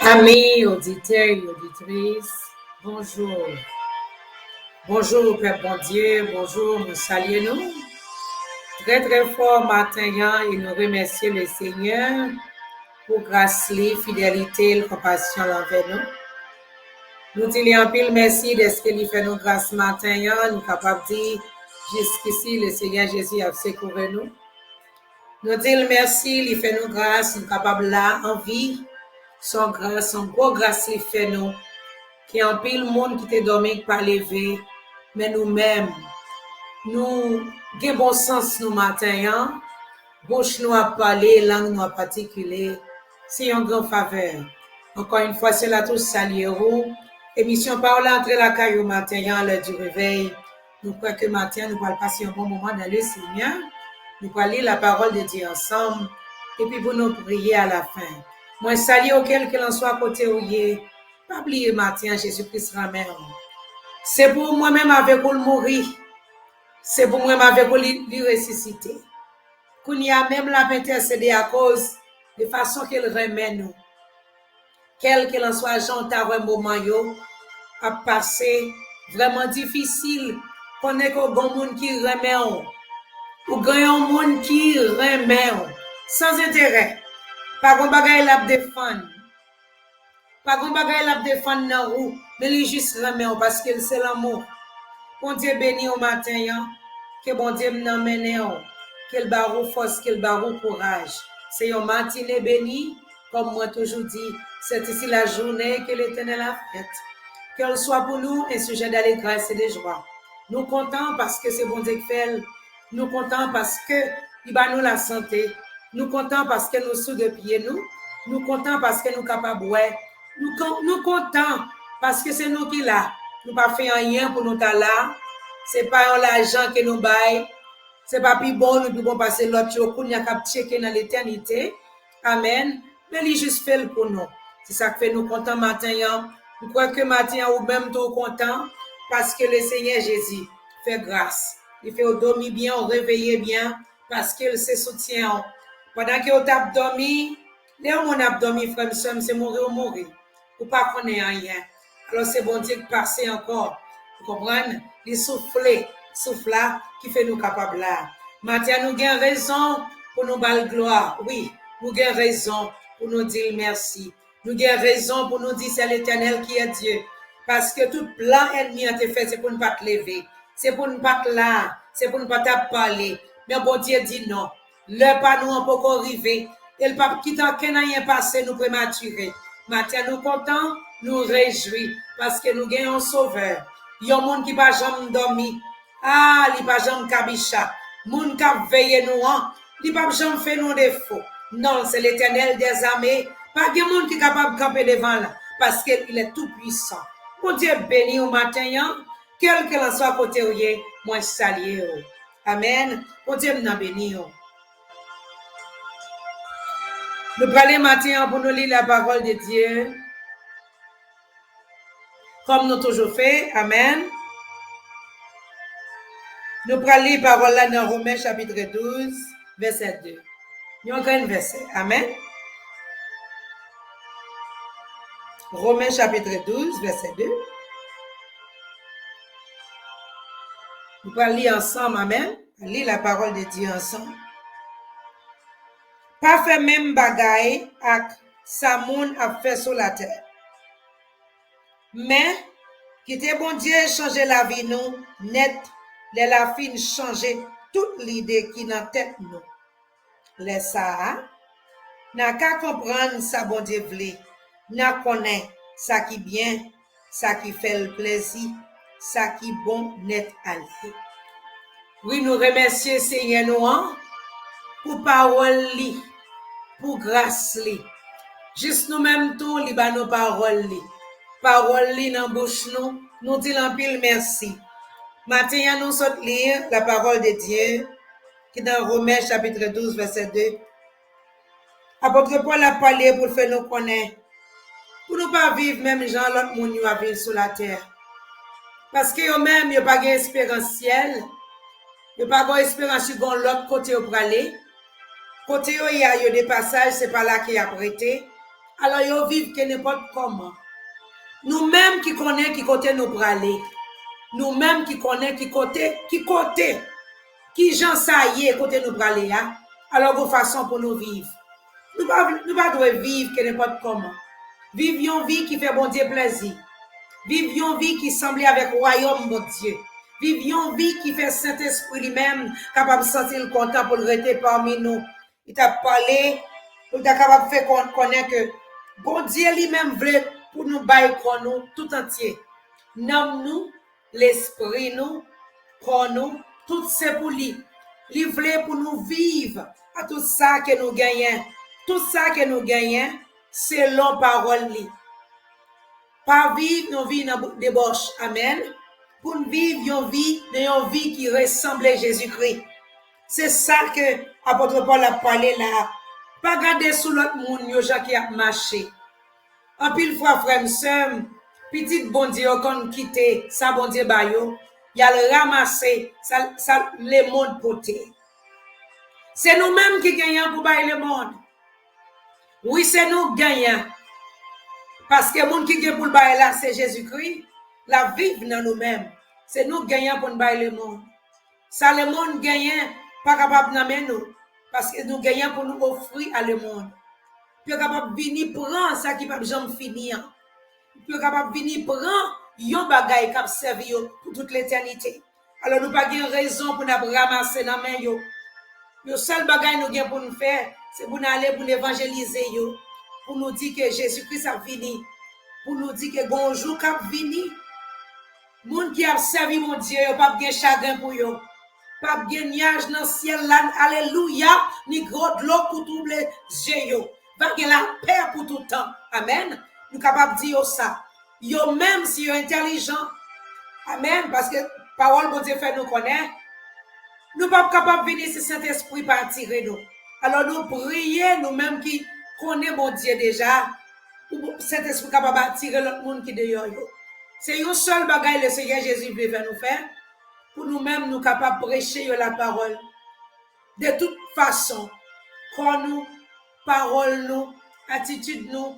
Amis, auditeurs et auditrices, bonjour. Bonjour, Père bon Dieu, bonjour, nous saluons. Très, très fort matin et nous remercions le Seigneur pour grâce, fidélité et compassion envers nous. Nous disons un pile merci de ce qu'il fait nous grâce matin, nous sommes capables de dire jusqu'ici le Seigneur Jésus a secouru nous. Nous disons merci, il fait nous grâce, nous sommes capables là en vie. Son grâce, son gros grâce, il fait nous. Qui en pile monde qui te dormi pas levé, mais nous-mêmes, nous avons bon sens nous matin, bouche nous a parlé, langue nous a particulier, c'est une grande faveur. Encore une fois, c'est là tous saluerons. Émission Parole entre la caille au matin, l'heure du réveil. Nous croyons que matin, nous allons passer un bon moment dans le Seigneur. Nous allons lire la parole de Dieu ensemble. Et puis pour nous prier à la fin. Moi, salue auquel que l'on soit à côté où il est. Pas oublier matin, Jésus-Christ ramène. C'est pour moi-même avec vous le mourir. C'est pour moi-même avec vous le ressusciter. Qu'on y a même la intercédé à cause de façon qu'il remet nous. Quel que l'on soit, j'en un moment yo, à passer vraiment difficile. Qu'on est qu'au bon monde qui remet on. Ou grand monde qui remet on. Sans intérêt. Pas qu'on bagaille la défendre. Pas qu'on bagaille la défendre dans roue, mais il juste remet on parce que c'est l'amour. Bon Dieu béni au matin, que bon Dieu m'emmène on. Qu'il barou force, qu'il barou courage. C'est un matinée béni, comme moi toujours dit, c'est ici la journée que l'Éternel a faite. Qu'elle soit pour nous un sujet d'allégresse et de joie. Nous comptons parce que c'est bon Dieu qui fait. Nous comptons parce que il va nous la santé. Nous comptons parce que nous sous de pied nous. Nous comptons parce que nous capables ouais. Nous comptons parce que c'est nous qui là. Nous pas fait rien pour nous ta là. C'est pas l'argent que nous baille. C'est pas plus bon nous pouvons passer l'autre jour pour nous checker dans l'éternité. Amen. Mais il juste fait pour nous. C'est ça que fait nous contents matin. Nous croyons que matin ou même tout content parce que le Seigneur Jésus fait grâce. Il fait dormir bien, on réveiller bien parce qu'il se soutient. Pendant que vous avez dormi, là où on a dormi, frère, c'est mourir ou mourir. Ou pas qu'on ait rien. Alors c'est bon Dieu de passer encore. Vous comprenez? Il souffle là, qui fait nous capables là. Maintenant, nous avons raison pour nous battre gloire. Oui, nous avons raison pour nous dire merci. Nous avons raison pour nous dire c'est l'Éternel qui est Dieu. Parce que tout plan ennemi a été fait, c'est pour ne pas te lever. C'est pour ne pas te là. C'est pour ne pas te parler. Mais bon Dieu dit non. Le pas nous en peut arriver. Et le pape qui t'en rien passé nous prématurer. Maintenant, nous contents, nous réjouis. Parce que nous gagnons un sauveur. Il y a un monde qui n'a pas jamais dormi. Ah, il n'a pas jamais kabicha. Moun qui a veillé nous, il n'a pas jamais fait nous défaut. Non, c'est l'Éternel des armées. Pas de monde qui est capable de camper devant là. Parce qu'il est tout puissant. Mon Dieu béni au matin, quel que l'on soit à côté où moi je salue. Amen. Mon Dieu nous béni. Nous parlons matin pour nous lire la parole de Dieu. Comme nous toujours fait. Amen. Nous parlons la parole là dans Romains chapitre 12, verset 2. Nous avons un verset. Amen. Romains chapitre 12, verset 2. Nous allons lire ensemble, amen. Lire la parole de Dieu ensemble. Pas fait même bagaille avec sa moun a fait sur la terre. Mais, qui te bon Dieu changer la vie nous, net, les la fin changer toute l'idée qui dans tête nous. Laisse ça, n'a qu'à comprendre ça bon Dieu vle, n'a connaît ça qui bien, ça qui fait le plaisir, ça qui bon net à lui. Oui, nous remercions Seigneur nous pour parole li, pour grâce li. Juste nous-mêmes tout li ba nos paroles li. Parole li dans bouche nous dit en pile merci. Maintenant nous saute lire la parole de Dieu qui est dans Romains chapitre 12 verset 2. Apôtre Paul a parlé pour faire nous connaître. Pour nous pas vivre même gens l'autre monde a vivre sur la terre. Parce que eux même yo pas gain espérance ciel. Yo pas gain espérance sur l'autre côté pour aller. Côté yo y a des passages c'est pas là qui a prêté. Alors, ils vivent que n'importe comment. Nous-mêmes qui connaissons qui côté nous aller. Nous-mêmes qui connaissons qui gens ça y est, côté nous aller. Alors, de façon pour nous vivre. Nous ne devons pas vivre que n'importe comment. Vivons une vie qui fait bon Dieu plaisir. Vivons une vie qui semble avec le royaume, mon Dieu. Vivons une vie qui fait Saint-Esprit lui-même capable de sentir le content pour le rester parmi nous. Il t'a parlé, pour être capable de faire connaître que bon Dieu lui-même veut pour nous bailler nous tout entier. Nomme-nous, l'esprit nous, corps nous, tout c'est pour lui. Il veut pour nous vivre à tout ça que nous gagnons. Tout ça que nous gagnons, c'est selon parole li. Pas vivre nos vies dans débauche. Amen. Pour vivre une vie qui ressemble à Jésus-Christ. C'est ça que l'apôtre Paul a parlé là. Pas garder sous l'autre monde, yo gens qui a marché. En pile fois, frère, sœur, petit bon Dieu, qu'on quitte, ça bon Dieu, bayo, il a le ramassé, ça, le monde porté. C'est nous-mêmes qui gagnons pour bailler le monde. Oui, c'est nous gagnants. Parce que le monde qui gagne pour le bail là, c'est Jésus-Christ. La vie dans nous-mêmes. C'est nous gagnants pour le bail le monde. Ça, le monde gagnant, pas capable d'amener nous. Parce que nous gagnons pour nous offrir à le monde. Puis capable de venir prendre ça qui ne peut jamais finir. Puis capable de venir prendre yon bagay qui servir pour toute l'éternité. Alors nous pas de raison pour nous ramasser dans main yo. Le seul bagay nous gagnons pour nous faire, c'est pour nous aller pour l'évangéliser yo. Pour nous dire que Jésus-Christ a fini. Pour nous dire que bonjour cap fini. Moun qui a servi mon Dieu, yo pas de chagrin pour yo. Pas de nuage dans le ciel là, alléluia, ni gros de l'eau pour tous les yeux. Va gen la paix pour tout le temps. Amen. Nous capables de dire ça. Yo même si yo intelligent. Amen. Parce que parole bon Dieu fait nous connaître. Nous pas capables de venir si Saint-Esprit pas tirer nous. Alors nous prions nous-mêmes qui connaissons mon Dieu déjà. Saint-Esprit capable d'attirer l'autre monde qui dehors. C'est un seul bagage le Seigneur Jésus veut nous faire. Pour nous-mêmes, nous capables de prêcher la parole. De toute façon, quand nous, parole nous, attitude nous,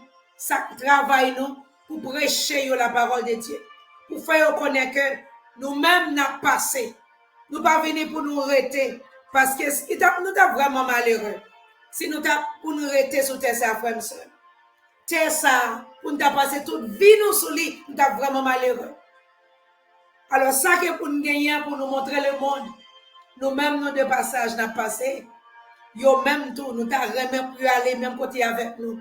travail nous, pour prêcher la parole de Dieu. Pour faire connaître que nous-mêmes n'a passé. Nous pas venir pour nous arrêter. Parce que nous sommes vraiment malheureux. Si nous sommes pour nous arrêter sur terre, ça, frère, seul. Terre, ça, pour nous passer toute vie nous sous lui, nous sommes vraiment malheureux. Alors, ça que pour nous gagner, pour nous montrer le monde, nous-mêmes, nous de passage, n'a passé. Yo même tout, nous t'avons même pu aller même côté avec nous.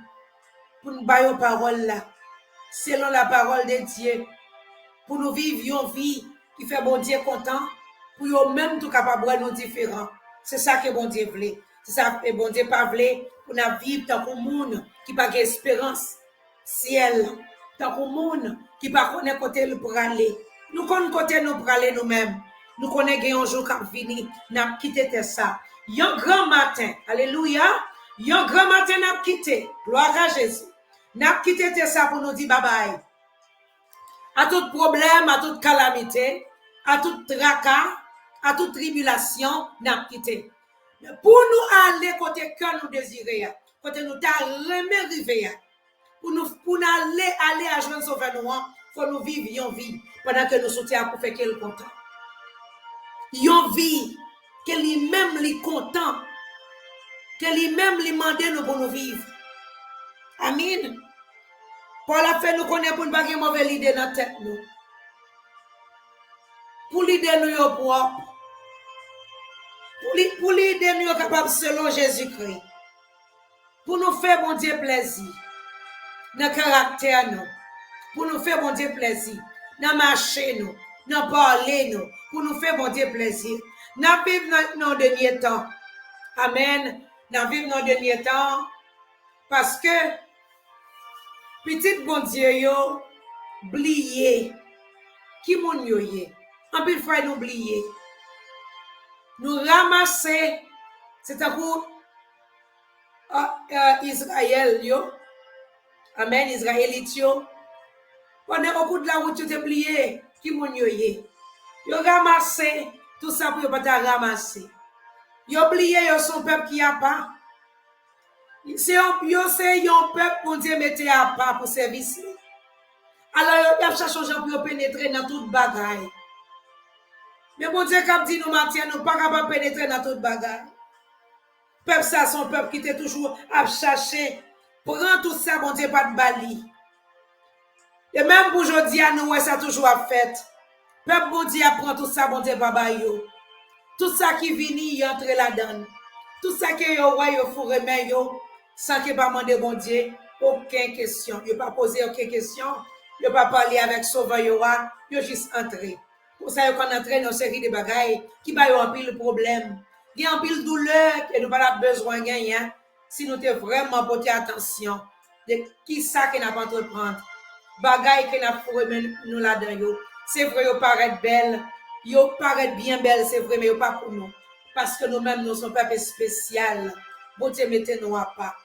Pour nous bailler aux paroles là. Selon la parole de Dieu. Pour nous vivre une vie qui fait bon Dieu content. Pour yo même tout capable de nous différents. C'est ça que bon Dieu voulait. C'est ça que bon Dieu pas voulait. Pour nous vivre tant qu'on monde qui n'a pas d'espérance. Ciel. Tant qu'on monde qui n'a pas connaît côté pour aller. Nous connaissons côté nous pour aller nous-mêmes. Nous connaissons un jour qui venu, nous avons quitté ça. Un grand matin, alléluia, un grand matin nous avons quitté, gloire à Jésus. Nous avons quitté ça pour nous dire bye bye. À tout problème, à toute calamité, à tout tracas, à toute tribulation, nous avons quitté. Pour nous aller côté que nous désirons, côté nous t'arriver river, pour nous aller à joindre sauver nous, faut nous vivre une vie pendant que nous soutiens pour faire qu'elle content. Une vie que lui-même lui content, que lui-même lui demande nous pour nous vivre. Amen. Paul a fait nous connaître pour ne pas avoir mauvaise idée dans la tête nous. Pour l'idée nous propre. Pour l'idée nous capable selon Jésus-Christ. Pour nous faire bon Dieu plaisir. Dans le caractère nous. Pour nous faire bon Dieu plaisir. Dans marcher nous. Dans parler nous. Pour nous faire bon Dieu plaisir. Dans vivre dans le dernier temps. Amen. Dans vivre dans le dernier temps. Parce que petit bon Dieu yo oublié. Qui mon yo yé. En plus fois nous oublier. Nous ramasser. C'est un coup Israël yo. Amen. Israélite yo. Pendant au bout de la route, tu t'es oublié. Qui mon yo yé. Yo ramassé. Tout ça pour ne pas ramasser. Yo oublié yo son peuple qui a pas. C'est un peuple, mon Dieu, mettez à part pour service. Alors, il y a cherché aux gens pour pénétrer dans toute bagaille. Mais mon Dieu, comme dit nous matin, nous ne pas capables de pénétrer dans toute bagaille. Peuple, ça, son peuple qui était toujours à chercher. Prends tout ça, mon Dieu, pas de bali. Et même pour aujourd'hui, nous, ça toujours à fait. Peuple, mon Dieu, prend tout ça, mon Dieu, papa, yo. Tout ça qui vient, y entre là-dedans. Tout ça qui est au roi, yo, faut remettre, yo, sans qu'il pas demander, mon Dieu, aucune question. Il pas poser aucune question. Il pas parler avec sauveur, yo juste entrer. Pour ça, qu'on entre dans une série de bagailles qui va y avoir un pile problème. Il y a un pile douleur que nous pas besoin de gagner si nous devons vraiment porter attention de qui ça qui n'a pas entreprendre. Bagaille qui n'a pas remettre nous là-dedans. C'est vrai, yo paraît belle. Yo paraît bien belle, c'est vrai, mais yo pas pour nous. Parce que nous-mêmes, nous sommes pas spécial. Bon Dieu, mettez-nous à part.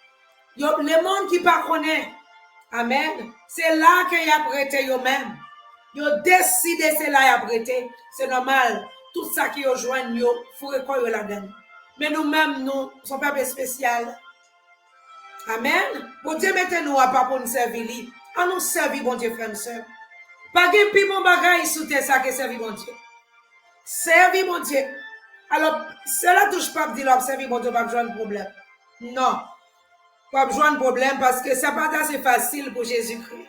Yo, le monde qui pas connaît, amen, c'est là qu'il y a prêté yo-même. Yo décidé, c'est là qu'il y a prêté. C'est normal. Tout ça qui yo joigne, yo, faut reconnaître là-dedans. Mais nous-mêmes, nous sommes pas spécial. Amen. Bon Dieu, mettez-nous à part pour nous servir. On nous servir, bon Dieu, frère et soeur. Pas de plus bon bagage sous tes ça que servir, bon Dieu. Servir, mon Dieu. Alors, cela touche pas dire servir, mon Dieu, pas besoin de problème. Non. Pas besoin de problème parce que ça pas assez facile pour Jésus-Christ.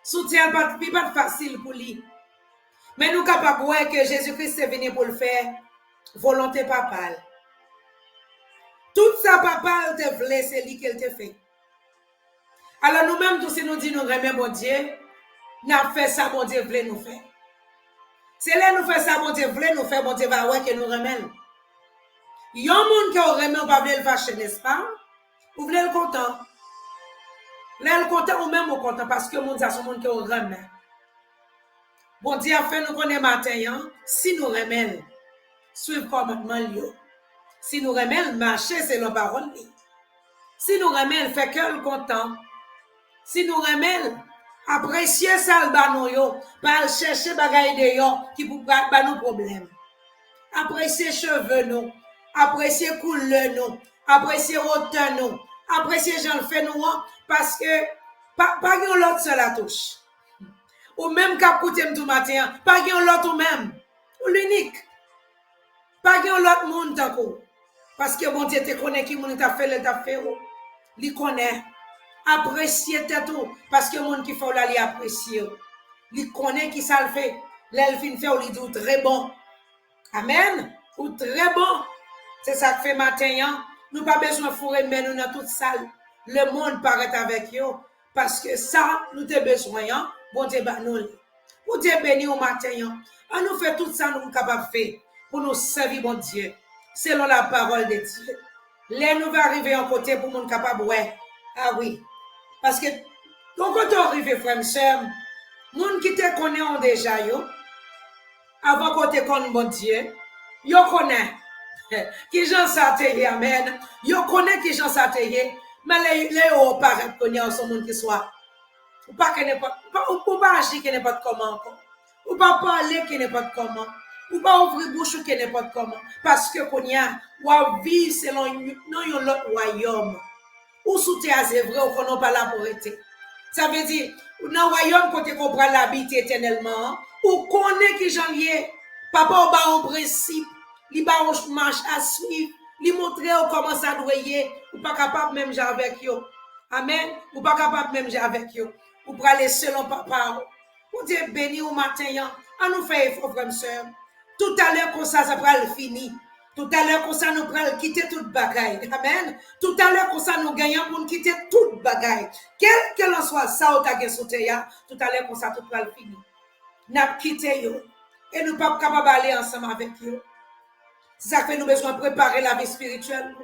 Soutien pas facile pour lui. Mais nous capables de voir que Jésus-Christ est venu pour le faire. Volonté papale. Tout ça, papa, te voulait, c'est lui qu'elle te fait. Alors, nous-mêmes, tous, nous disons, nous remercions, mon Dieu, nous avons fait ça, mon Dieu, voulait nous faire. C'est là nous fait ça, mon Dieu, voulait nous faire, mon Dieu, va ouais que nous remercions. Il y a un monde qui aurait aimé, on va le fâcher, n'est-ce pas? Vous voulez le content? Là, le content, ou même au content, parce que mon Dieu, c'est un monde qui aurait aimé. Bon Dieu a fait nous connaître matin, hein? Si nous remercions, suivre commandement, si nous remercions, marcher selon parole. Si nous remercions, fait que le content. Si nous remercions, apprécier ça, pas chercher bagaille de yo qui pour pas nos problèmes. Apprécier cheveux nous, apprécier couleur nous, apprécier hauteur nous, apprécier gens le fait nous parce que pas l'autre seul la touche. Ou même qu'à coûter tout matin, pas l'autre ou même, ou l'unique. Pas l'autre monde d'accord. Parce que bon Dieu te connaît qui monde t'a fait, il connaît. Apprécier tout parce que monde qui fait là il apprécier. Il connaît qui ça le fait. L'elfine fait ou il dit très bon. Amen. Ou très bon. C'est ça que fait matin. Hein? Nous pas besoin de fourrer mais nous dans toute salle. Le monde paraît avec eux parce que ça nous avons besoin. Hein? Bon Dieu nous. Bon Dieu béni au matin. Hein? On nous fait tout ça nous sommes capables de faire pour nous servir bon Dieu selon la parole de Dieu. Là nous va arriver en côté pour nous capable ouais. Ah oui. Parce que, donc, quand on arrive, frère et soeur, les gens qui te connaissent déjà, avant qu'on te connaisse, mon Dieu, ils connaissent qui j'en sais, amen. Ils connaissent qui j'en sais, mais les hauts paraît connaissent ce monde qui soit. Ou pas agir qui n'est pas comment, ou pas parler qui n'est pas comment, ou pas ouvrir bouche qui n'est pas comment, parce que qu'on y a, ou vivre selon notre royaume. Ou sous terre, c'est vrai, ou qu'on n'a pas là pour être. Ça veut dire, dans le royaume, quand on prend l'habiter éternellement, ou qu'on est qui j'en lié, papa, on va en principe, il va en marche à suivre, il montre comment ça doit y être, ou pas capable même j'ai avec eux. Amen. Ou pas capable même j'ai avec eux. Ou pour aller selon papa. Ou Dieu béni au matin, on nous fait effort, frère, soeur. Tout à l'heure, comme ça va le finir. Tout à l'heure, comme ça, nous prenons quitter toute bagaille. Amen. Tout à l'heure, comme ça, nous gagnons pour quitter toute bagaille. Quel que l'on soit, ça ou ta guerre sauté, tout à l'heure, comme ça, tout va le finir. Nous avons quitté eux. Et nous ne sommes pas capables d'aller ensemble avec eux. C'est ça que nous besoin de préparer la vie spirituelle.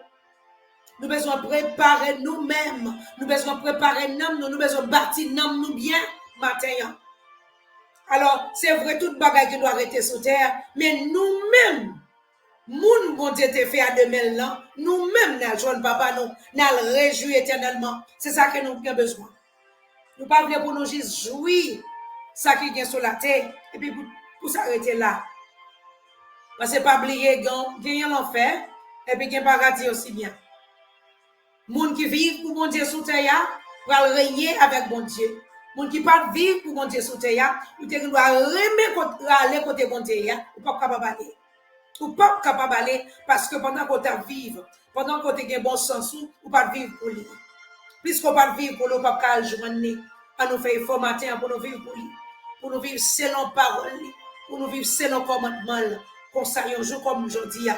Nous avons besoin de préparer nous-mêmes. Nous avons besoin de préparer nous, nous avons besoin de bâtir nous bien matin. Alors, c'est vrai, toute bagaille qui doit arrêter sur terre, mais nous-mêmes, moun bon Dieu te fait à demain là, nous-mêmes, nous joindre papa, nous le réjouir éternellement. C'est ça que nous avons besoin. Nous ne pouvons pas pour nous juste jouir ça qui vient sur la terre, et puis pour s'arrêter là. Parce que pas oublier, gagner l'enfer, et puis gagner paradis aussi bien. Moun qui vivent pour bon Dieu sous terre, pour régner avec bon Dieu. Moun qui pas vivre pour bon Dieu sous terre, ou te doit remettre aller côté bon Dieu, ou pas capable aller. Ou pas capable aller parce que pendant qu'on t'a vivre, pendant qu'on t'a bon sens ou pas vivre pour lui. Puisqu'on pas vivre pour lui, pas qu'à joindre, à nous faire effort matin pour nous vivre pour lui, pour nous vivre selon parole, pour nous vivre selon commandement. Comme ça, un jour comme aujourd'hui,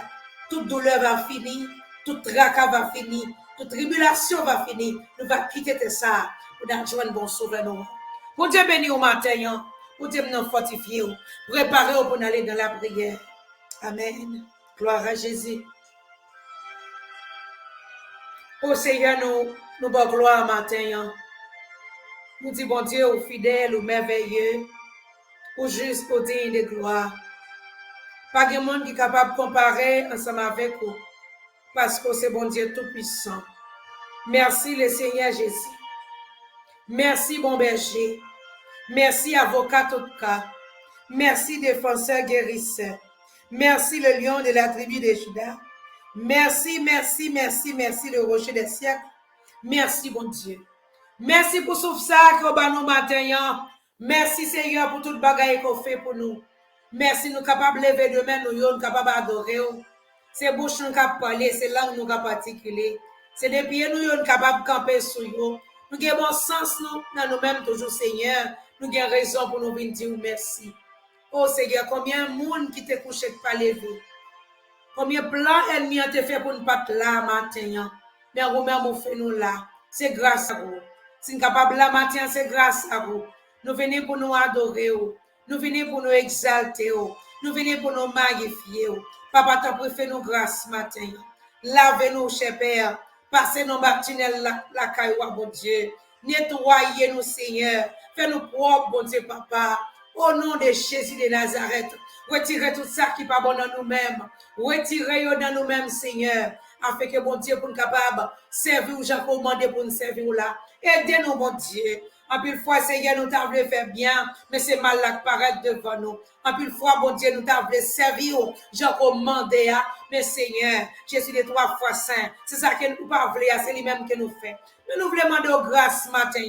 toute douleur va finir, toute tracas va finir, toute tribulation va finir. Nous va quitter ça pour nous joindre bon sauveur. Pour Dieu bénir au matin, pour Dieu nous fortifier, préparer pour aller dans la prière. Amen. Gloire à Jésus. Au Seigneur, nous bon gloire matin. Nous disons bon Dieu, au fidèle, au merveilleux, au juste, au digne de gloire. Pas de monde qui est capable de comparer ensemble avec vous. Parce que c'est bon Dieu tout-puissant. Merci le Seigneur Jésus. Merci bon berger. Merci avocat tout cas. Merci défenseur guérisseur. Merci le lion de la tribu de Juda. Merci, merci, merci, merci le rocher des siècles. Merci bon Dieu. Merci pour ce ça que nous matin. Merci Seigneur pour toute bagaille qu'on fait pour nous. Merci nous capables de lever demain, nous sommes capables d'adorer. C'est bouche nous capables de parler, c'est langue nous capables d'articuler. C'est des pieds nous sommes capables de camper sur nous. Nous avons bon sens nous, dans nous-mêmes toujours Seigneur. Nous avons raison pour nous venir dire merci. Oh Seigneur, combien de monde qui te couché de pas lever. Combien de plans ennemis ont été fait pour ne pas là matin. Mais vous-même, fait nous là. C'est grâce à vous. Si nous sommes capables là matin, c'est grâce à vous. Nous venons pour nous adorer. Nous venons pour nous exalter. Nous venons pour nous magnifier. Papa, t'as préféré nous grâce matin. Lavez-nous, cher Père. Passez nos matinelles la cailloua, bon Dieu. Nettoyez-nous, Seigneur. Fais-nous propres, bon Dieu, Papa. Au nom de Jésus de Nazareth. Retirez tout ça qui n'est pas bon dans nous-mêmes. Retirez-le dans nous-mêmes, Seigneur. Afin que, bon Dieu, pour nous capables servir ou j'ai commandé pour nous servir là. Aidez-nous, bon Dieu. En plus fois, Seigneur, nous t'avons fait bien, mais c'est mal là qui paraît devant nous. En plus fois, bon Dieu, nous t'avons servir, j'ai commandé, mais Seigneur, Jésus de 3 fois saint. C'est ça que nous ne pas voulons, c'est lui-même que nous fait. Mais nous voulons demander grâce matin.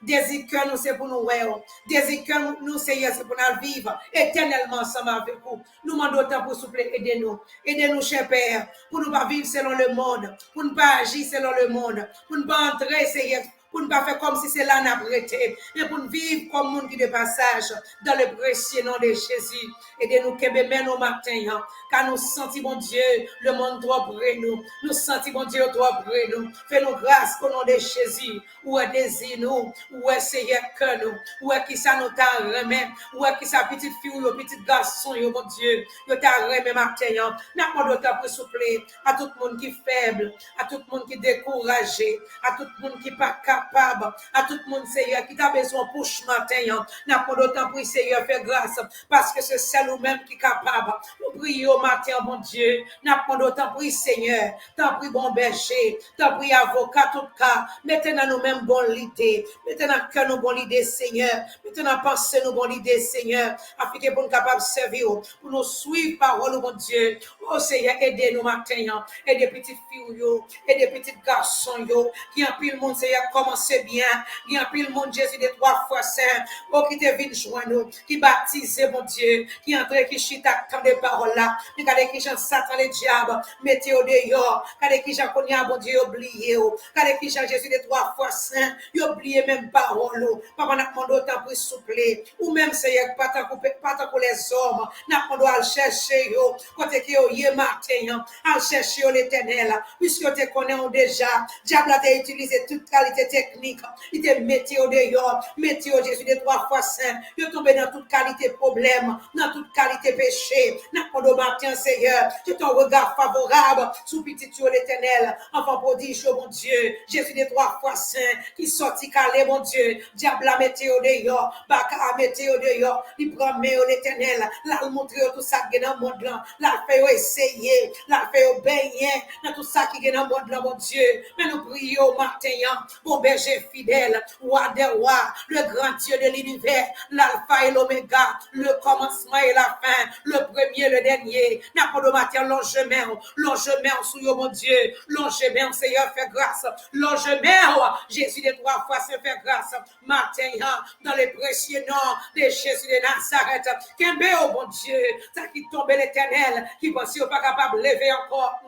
Désir que nous, c'est pour nous voir. Désir que nous, Seigneur, c'est pour nous vivre éternellement ensemble avec vous. Nous demandons autant pour souffler, aidez-nous. Aidez-nous, cher Père, pour ne pas vivre selon le monde, pour ne pas agir selon le monde, pour ne pas entrer, Seigneur, pour ne pas faire comme si c'est là n'a prêté, mais pour vivre comme monde qui de passage dans le précieux nom de Jésus. Aidez-nous que au matin, car nous sentons, mon Dieu, le monde trop près nous. Nous sentons, mon Dieu, trop près nous. Fais-nous grâce au nom de Jésus. Où est désir nous, où est Seigneur que nous, où est qui ça nous t'a remis, où est qui sa petite fille ou petit garçon, mon Dieu, nous t'a remis matin. N'a pas d'autre pour souffler à tout le monde qui est faible, à tout le monde qui est découragé, à tout le monde qui n'est pas capable, à tout le monde, Seigneur, qui t'a besoin pour ce matin. N'a pas d'autre pour Seigneur, faire grâce, parce que c'est celle nous-mêmes qui est capable. Nous prions au matin, mon Dieu. N'a pas d'autre pour Seigneur. T'en prie, bon berger, t'en prie, avocat, tout cas. Mettez dans nous-mêmes bonne idée. Mettez dans le cœur nos bonnes idées, Seigneur. Mettez dans la pensée nos bonnes idées, Seigneur. Afin que nous capables de servir, pour nous suivre parole, mon Dieu. Oh Seigneur, aidez-nous matin. Aidez les petites filles, aidez les petits garçons, qui en pile monde, Seigneur, commencez bien. Qui en pile monde, Jésus de 3 fois saint. Oh, qui te vient joindre, qui baptise, mon Dieu. Qui entre, qui chita tant de paroles là. Mais quand qui j'en Satan, les diables, mettez au dehors. Quand qui j'en connais, mon Dieu, oubliez. Quand qui j'en Jésus de 3 fois saint, oubliez même parole. Papa n'a pas d'autant pour soupler. Ou même, Seigneur, pas tant pour les hommes. N'a pas d'autant chercher, quand qui est matin, à chercher l'éternel. Puisque tu connais déjà, diable a utilisé toute qualité technique. Il te mettez au dehors, mettez au Jésus de 3 fois saint. Il est tombé dans toute qualité problème, dans toute qualité péché. N'a pas de matin, Seigneur. Tu ton regard favorable sous petit Dieu l'éternel. Enfant prodige, mon Dieu. Jésus de 3 fois saint, qui sortit calé, mon Dieu. Diable a mettez au dehors, baka a mettez au dehors. Il prend l'éternel. Là, il montre tout ça qui est dans le monde là. Là, il fait essayer. Là, il fait baigner dans tout ça qui est dans le monde là, mon Dieu. Mais nous prions au matin, bon berger fidèle, roi des rois, le grand Dieu de l'univers, l'alpha et l'oméga, le commencement et la fin, le premier, le dernier. N'importe matin, longement sous yo, mon Dieu, longement, Seigneur, fais grâce, longement, Jésus de 3 fois, c'est fait grâce, matin, dans les précieux noms de Jésus de Nazareth, qu'un oh mon Dieu, ça qui tombe l'éternel, qui pense pas capable de lever encore.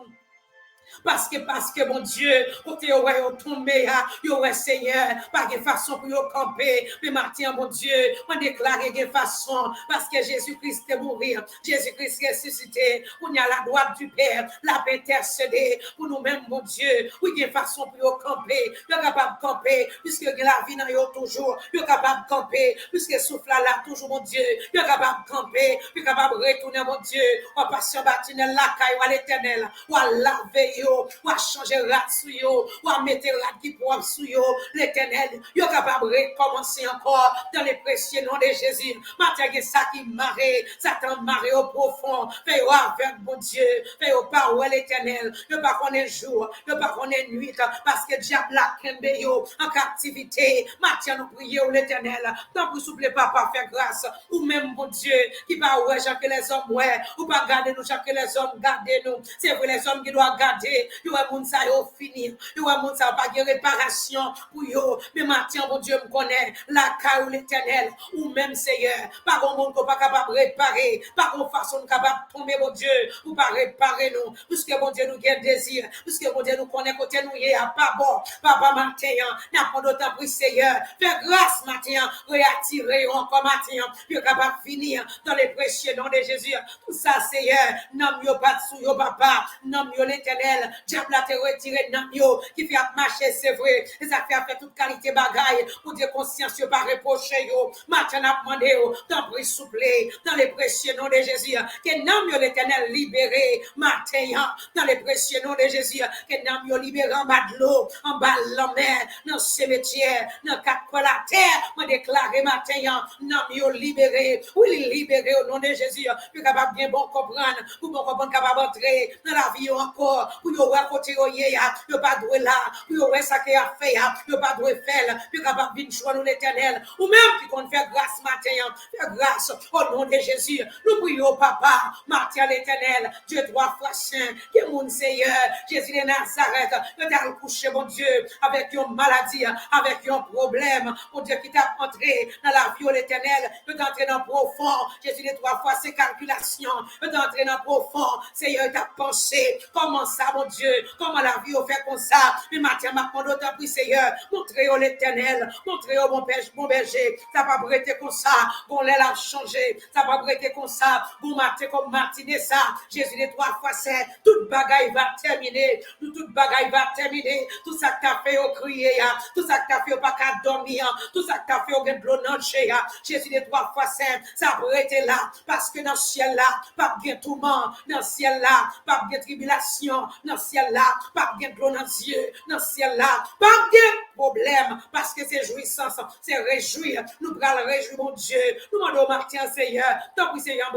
Parce que, mon Dieu, côté ouais, au tombé, ouais, Seigneur, pas de façon pour yo camper. Mais matin, mon Dieu, on déclare de façon, parce que Jésus-Christ est mourir, Jésus-Christ est ressuscité, on y a la droite du Père, la paix intercédée pour nous-mêmes, mon Dieu. Oui, il y a façon pour yo camper, yo capable de camper, puisque la vie dans yo toujours, yo capable de camper, puisque souffle là toujours, mon Dieu, yo capable de camper, yo capable de retourner, mon Dieu, on passe bâti dans la caille, ou à l'éternel, ou à laver yo, ou à changer rat sous yo, ou à mettre rat qui propre sous yo, l'éternel, yo capable de recommencer encore dans les précieux noms de Jésus. Matin, ça qui marre, Satan marre au profond, fait yo avec mon Dieu, fait yo pas où l'éternel, yo pas connaît jour, yo pas connaît nuit, parce que diable la kembe yo en captivité. Matin, nous prions l'éternel, tant que souple papa fait grâce, ou même mon Dieu, qui pas ouais, Jean que les hommes ouais, ou pas garder nous, Jean que les hommes garder nous. C'est vrai, les hommes qui doivent garder, yo est moun sa yo fini, yo est moun sa pas de réparation pour yo. Mais matin, mon Dieu me connaît, la caille l'éternel, ou même Seigneur, pas un monde qu'on pas capable de réparer, pas une façon capable de tomber, mon Dieu, ou pas réparer nous, puisque mon Dieu nous a désir, puisque mon Dieu nous connaît côté nous y a pas bon, papa matin, n'a pas d'autant pris Seigneur, fais grâce matin, réattirer encore matin, puis capable de finir dans les précieux noms de Jésus. Tout ça, Seigneur, non yo pas sous yo papa, non yo l'éternel, diable a te retiré non yo, qui fait marcher, c'est vrai, et ça fait toute qualité bagaille, pour dire conscience yo pas reprocher yo, matin n'a demandé yo, tant pris souple, dans les précieux noms de Jésus, que non yo l'éternel libéré, matin, dans les précieux noms de Jésus, que non yo libéré en bas de l'eau, en bas de la mer, dans le cimetière, dans quatre coins de la terre, moi déclaré matin, non yo libéré, oui libéré au nom de Jésus, puis capable bien bon comprendre, pour bon comprendre capable entrer dans la vie encore, pour yo voir côté yo yo pas doué là, pour yo voir ça qu'il a fait, yo pas doué faire, puis capable venir joindre l'éternel, ou même qui compte faire grâce matin, faire grâce au nom de Jésus, nous prions papa, matin l'éternel, Dieu 3 fois saint, que mon Seigneur, Jésus de Nazareth, yo t'a couché mon Dieu, avec une maladie, avec un problème, mon Dieu qui t'a entré dans la vie de l'éternel, yo t'a entré dans le profond, Jésus de 3 fois ses calculations, yo t'a entré dans le profond, Seigneur t'a pensé, comment ça mon Dieu, comment la vie au fait comme ça, mais matin m'a demandé d'autant plus Seigneur, montrez-vous l'éternel, montrez-vous mon berger, ça va pas être comme ça, bon l'aile a changé, ça va pas être comme ça, bon matin comme matinée ça, Jésus de 3 fois c'est, toute bagaille va terminer, toute bagaille va terminer, tout ça que t'as fait au crier, tout ça que t'as fait au pas qu'à dormir, tout ça que t'as fait au gain de l'eau chez Jésus de 3 fois c'est, ça va être là, parce que dans le ciel là, pas bien tourment, dans le ciel là, pas bien tribulation, dans le ciel là, pas bien de l'eau dans les yeux, dans le ciel là, pas bien problème, parce que c'est jouissance, c'est réjouir, nous prenons réjouir mon Dieu, nous demandons matin Seigneur, tant que Seigneur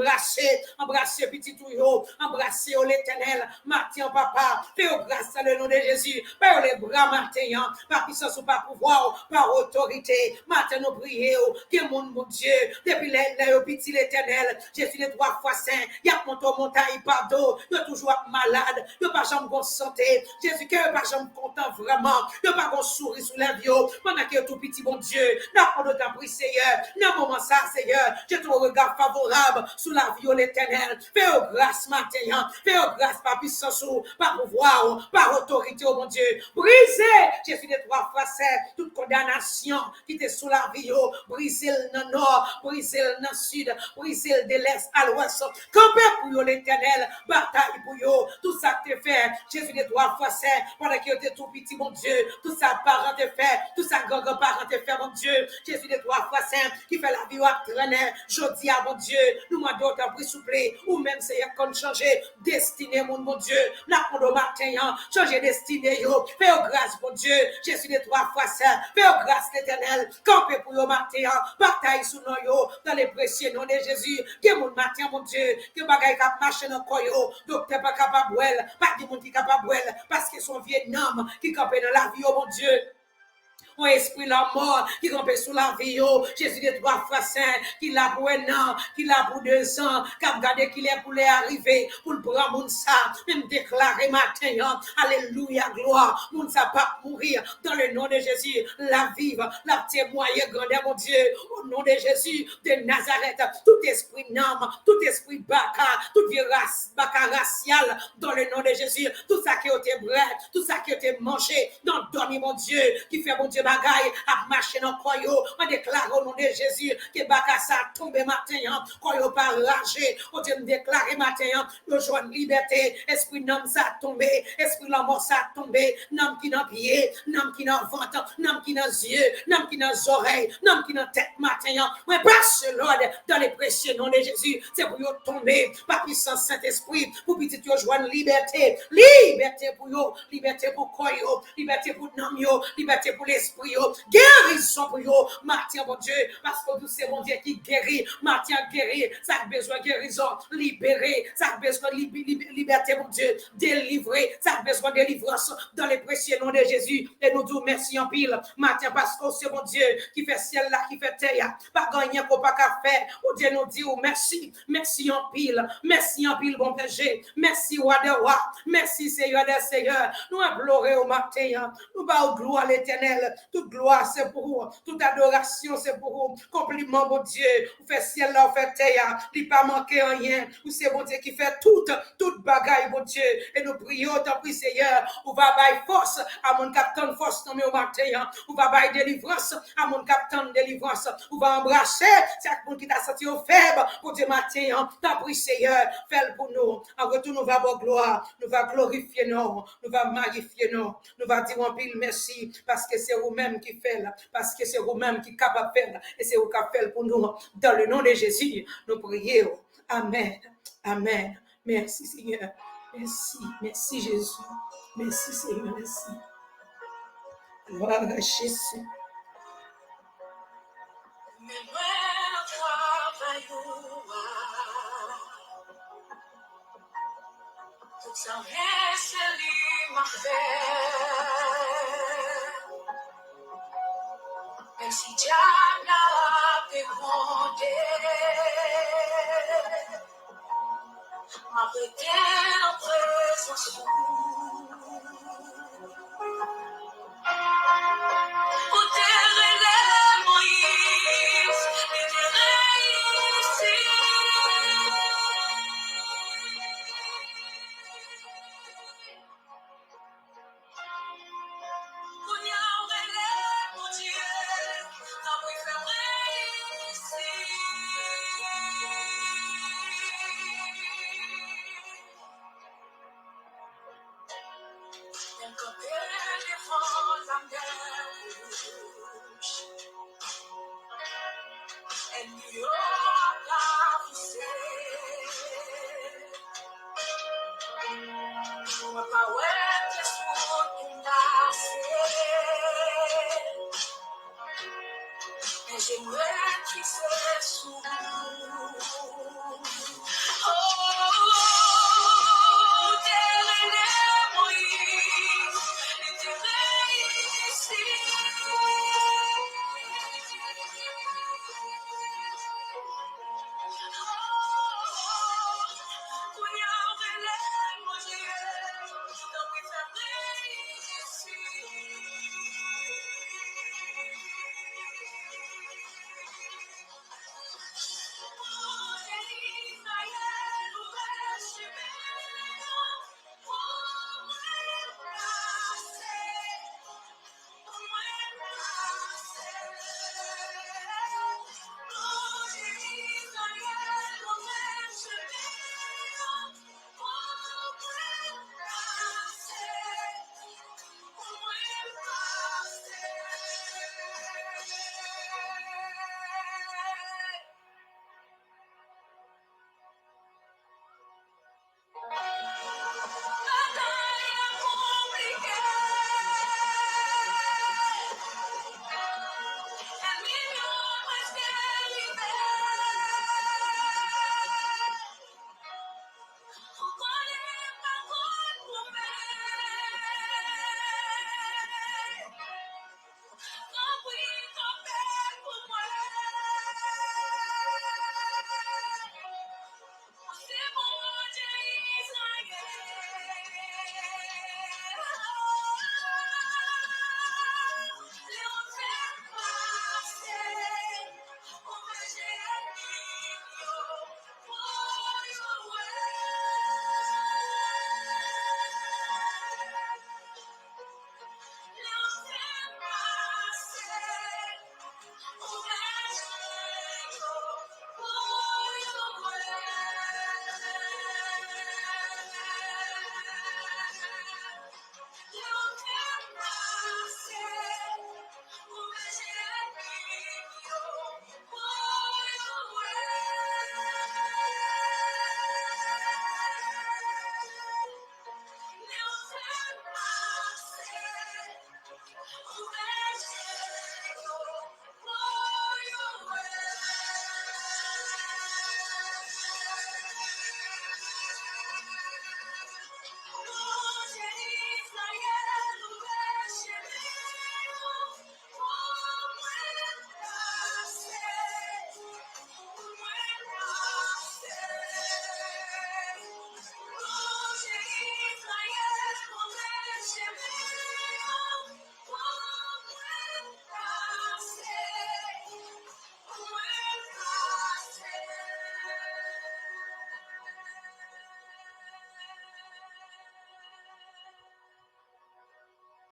embrasser petit tuyau, embrasser l'éternel, matin papa, fais grâce à le nom de Jésus, par les bras matin, par puissance ou par pouvoir, par autorité, matin nous prions, que mon Dieu, depuis les petit l'éternel, Jésus les 3 fois saint, il y a montagne pardon, il y a toujours malade, il n'y a pas jamais bonne santé, Jésus qui n'est pas jamais content vraiment, il n'y a pas bon sourire sous la vie, pendant que tout petit bon Dieu, n'a pas de temps pour Seigneur, dans le moment ça Seigneur, j'ai ton regard favorable sous la vie de l'éternel, fais-au grâce matin, fais-au grâce par puissance, par pouvoir, par autorité oh mon Dieu, brisez, Jésus les 3 fois saint, toute condamnation qui était sous la vie, brisez dans le nord, brisez dans le sud, brisez de l'est à l'ouest, campez pour l'éternel, bataille pour yo, tout ça que tu fait, Jésus les 3 fois saint, pendant que tu es tout petit mon Dieu, tout ça parent te fait, tout ça grand-parent te fait mon Dieu, Jésus les 3 fois saint, qui fait la vie à traîner, jodi à mon Dieu, nous demandons ta pris souple, ou même c'est qu'on changer destinée mon Dieu, n'a pas de matin, changer destinée yo, fais grâce mon Dieu, Jésus les 3 fois saint, fais grâce l'éternel, campez pour yo matin, bataille sous nous yo, dans les précieux noms de Jésus, que mon matin mon Dieu, que bagaille cap marcher dans koyo, docteur pas capable pas de monde qui capable parce que son vieux homme qui campait dans la vie oh mon Dieu. Mon esprit la mort qui rampe sous la vie. Jésus de 3 fois saint, qui l'a pour 1 an, qui l'a pour 2 ans, qui a regardé qu'il est pour les arriver, pour le prendre moun ça, même déclarer matin, alléluia, gloire, moun ça pas mourir, dans le nom de Jésus, la vivre, la témoigner, grandeur, mon Dieu, au nom de Jésus, de Nazareth, tout esprit nam, tout esprit baka, toute race, baka racial, dans le nom de Jésus, tout ça qui a été brûlé, tout ça qui a été mangé, dans le dormi, mon Dieu, qui fait, mon Dieu, bagaille, à marcher dans le koyo, on déclare au nom de Jésus, que baka ça tombe matin, koyo pas ragé, on Dieu, me déclare matin, le joie de liberté, esprit nam ça tombé, esprit la mort ça tombé, nam qui n'a pied, nam qui n'a ventre, nam qui n'a yeux, nam qui n'a oreilles, nam qui n'a tête matin, mais passe Lord dans les précieux noms de Jésus, c'est pour vous tomber par puissance Saint-Esprit, pour petit yo joindre liberté, liberté pour yo, liberté pour koyo, liberté pour nam yo, liberté pour l'esprit yo, guérison pour yo, matin mon Dieu, parce que c'est mon Dieu qui guérit, matin guérit, ça a besoin de guérison, libérer, ça a besoin de liberté mon Dieu, délivrer, ça a besoin de délivrance dans les précieux noms de Jésus, et nous disons merci en pile, matin parce que c'est mon Dieu qui fait ciel là, qui fait terre, pas gagner qu'on pas qu'à faire, oh Dieu nous dit merci, merci en pile, bon péché, merci roi de roi, merci Seigneur des seigneurs, nous implorons au matin, nous bas gloire à l'éternel, toute gloire c'est pour vous, toute adoration c'est pour vous, compliment mon Dieu, vous faites ciel là, vous faites terre, il pas manquer rien, vous c'est mon Dieu qui fait toute bagaille mon Dieu, et nous prions, tant pis Seigneur, vous va bailler force à mon capitaine force tombé au matin, vous va bailler délivrance à mon capitaine délivrance, vous va embrasser chaque monde qui t'a senti au faible pour Dieu matin, tant pis Seigneur, fais-le pour nous, en retour nous va avoir gloire, nous va glorifier nous va magnifier nous va dire en pile merci, parce que c'est vous-même qui fait, parce que c'est vous-même qui est capable de faire, et c'est vous qui fait pour nous, dans le nom de Jésus, nous prions, amen, amen, merci Seigneur, merci Jésus, merci Seigneur, merci, gloire à Jésus. Tout ça reste m'a fait. Même si diable a pu gronder, m'a prêté en présence. Pour terrer Moïse, et terrer ici. J'aimerais qu'il se souvienne. Oh,